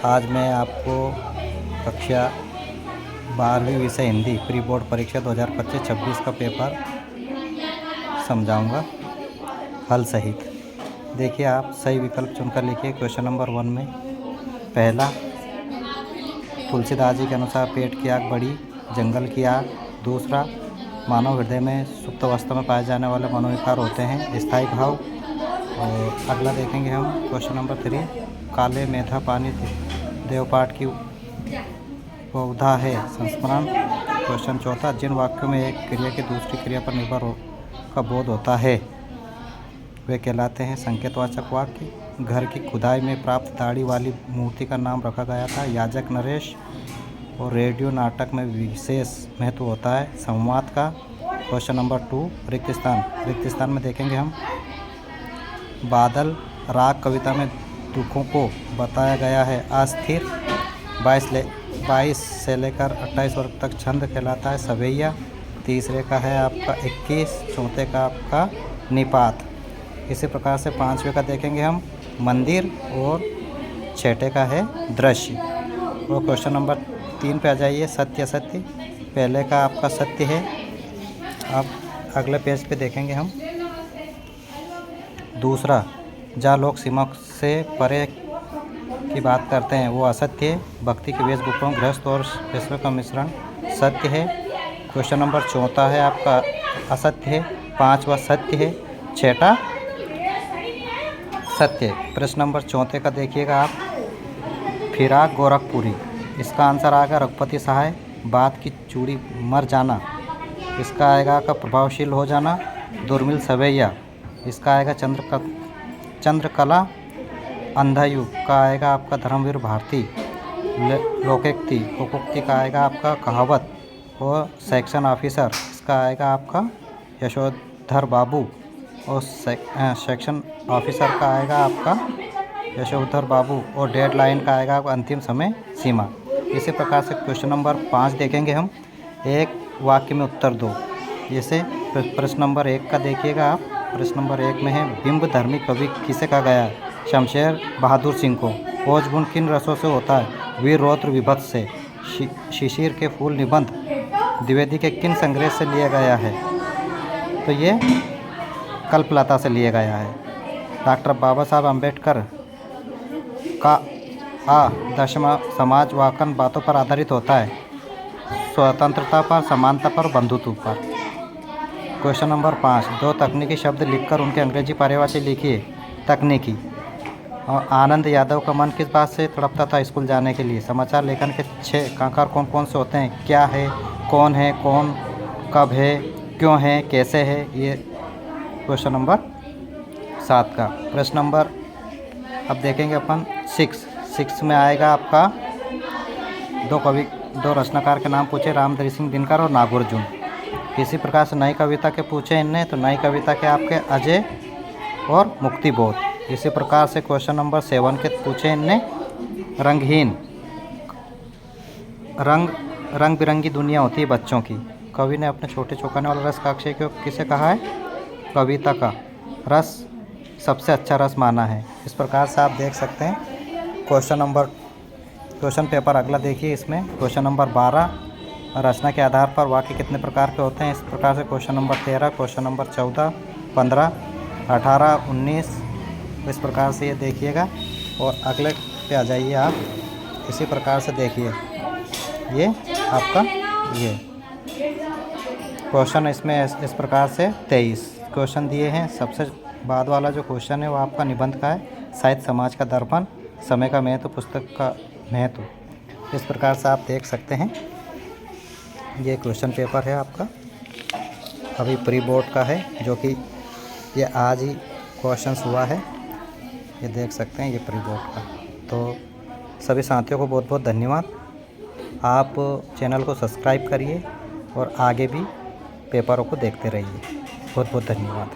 आज मैं आपको कक्षा 12वीं विषय हिंदी प्री बोर्ड परीक्षा 2025-26 का पेपर समझाऊंगा हल सहित। देखिए, आप सही विकल्प चुनकर लिखिए। क्वेश्चन नंबर 1 में पहला, तुलसीदास जी के अनुसार पेट की आग बड़ी, जंगल की आग। दूसरा, मानव हृदय में सुप्त अवस्था में पाए जाने वाले मनोविकार होते हैं स्थायी भाव। और अगला देखेंगे हम क्वेश्चन नंबर 3, काले मेधा पानी देवपाठ की बहुधा है संस्मरण। क्वेश्चन चौथा, जिन वाक्यों में एक क्रिया की दूसरी क्रिया पर निर्भर का बोध होता है वे कहलाते हैं संकेतवाचक वाक्य। घर की खुदाई में प्राप्त दाढ़ी वाली मूर्ति का नाम रखा गया था याजक नरेश। और रेडियो नाटक में विशेष महत्व होता है संवाद का। क्वेश्चन नंबर 2, रिक्त स्थान में देखेंगे हम बादल राग कविता में दुखों को बताया गया है अस्थिर। 22 से लेकर 28 वर्ग तक छंद कहलाता है सवैया। तीसरे का है आपका 21, चौथे का आपका निपात। इसी प्रकार से 5वें का देखेंगे हम मंदिर और 6ठे का है दृश्य। और क्वेश्चन नंबर 3 पे आ जाइए सत्य असत्य। पहले का आपका सत्य है। अब अगले पेज पे देखेंगे हम दूसरा, जहाँ लोग सीमा से परे की बात करते हैं वो असत्य है। भक्ति की वेशभूषा गृहस्थ और पेशवे का मिश्रण सत्य है। क्वेश्चन नंबर 4 है आपका असत्य है। 5वां सत्य है। 6ठा सत्य है। प्रश्न नंबर 4 का देखिएगा आप, फिराक गोरखपुरी। इसका आंसर आएगा रघुपति सहाय। बात की चूड़ी मर जाना, इसका आएगा का प्रभावशील हो जाना दुर्मिल सवैया। इसका आएगा चंद्रकला अंधायुग का आएगा आपका धर्मवीर भारती। लोकोक्ति का आएगा आपका कहावत। और सेक्शन ऑफिसर इसका आएगा आपका यशोधर बाबू। और सेक्शन ऑफिसर का आएगा आपका यशोधर बाबू। और डेडलाइन का आएगा आपका अंतिम समय सीमा। इसी प्रकार से क्वेश्चन नंबर 5 देखेंगे हम, एक वाक्य में उत्तर दो। जैसे प्रश्न नंबर 1 का देखिएगा आप। प्रश्न नंबर 1 में है बिंब धर्मी कवि किसे कहा गया है? शमशेर बहादुर सिंह को। ओज गुण किन रसों से होता है? वीर रौद्र विभत्स से। शिशिर के फूल निबंध द्विवेदी के किन संग्रह से लिया गया है? तो ये कल्पलता से लिया गया है। डॉक्टर बाबा साहब अम्बेडकर का आदर्शमा समाज वाकन बातों पर आधारित होता है? स्वतंत्रता पर, समानता पर, बंधुत्व पर। क्वेश्चन नंबर 5, 2 तकनीकी शब्द लिखकर उनके अंग्रेजी पर्यायवाची लिखिए। तकनीकी। और आनंद यादव का मन किस बात से तड़पता था स्कूल जाने के लिए? समाचार लेखन के 6 काकार कौन कौन से होते हैं? क्या है, कौन, कब है, क्यों है, कैसे है। ये क्वेश्चन नंबर 7 का। प्रश्न नंबर अब देखेंगे अपन 6 में आएगा आपका 2 रचनाकार के नाम पूछे, रामधरी सिंह दिनकर और नागार्जुन। इसी प्रकार से नई कविता के पूछे इनने, तो नई कविता के आपके अजय और मुक्तिबोध। इसी प्रकार से क्वेश्चन नंबर 7 के पूछे इनने रंगहीन। रंग बिरंगी दुनिया होती है बच्चों की। कवि ने अपने छोटे चौंकाने वाले रस का अक्षय किसे कहा है? कविता का रस सबसे अच्छा रस माना है। इस प्रकार से आप देख सकते हैं क्वेश्चन पेपर। अगला देखिए, इसमें क्वेश्चन नंबर 12, रचना के आधार पर वाक्य कितने प्रकार के होते हैं? इस प्रकार से क्वेश्चन नंबर 13, क्वेश्चन नंबर 14, 15, 18, 19 इस प्रकार से ये देखिएगा। और अगले पे आ जाइए आप। इसी प्रकार से देखिए, ये आपका ये क्वेश्चन इसमें इस प्रकार से 23 क्वेश्चन दिए हैं। सबसे बाद वाला जो क्वेश्चन है वो आपका निबंध का है, साहित्य समाज का दर्पण, समय का महत्व, पुस्तक का महत्व। इस प्रकार से आप देख सकते हैं ये क्वेश्चन पेपर है आपका। अभी प्री बोर्ड का है, जो कि ये आज ही क्वेश्चंस हुआ है। ये देख सकते हैं ये प्री बोर्ड का। तो सभी साथियों को बहुत बहुत धन्यवाद। आप चैनल को सब्सक्राइब करिए और आगे भी पेपरों को देखते रहिए। बहुत बहुत धन्यवाद।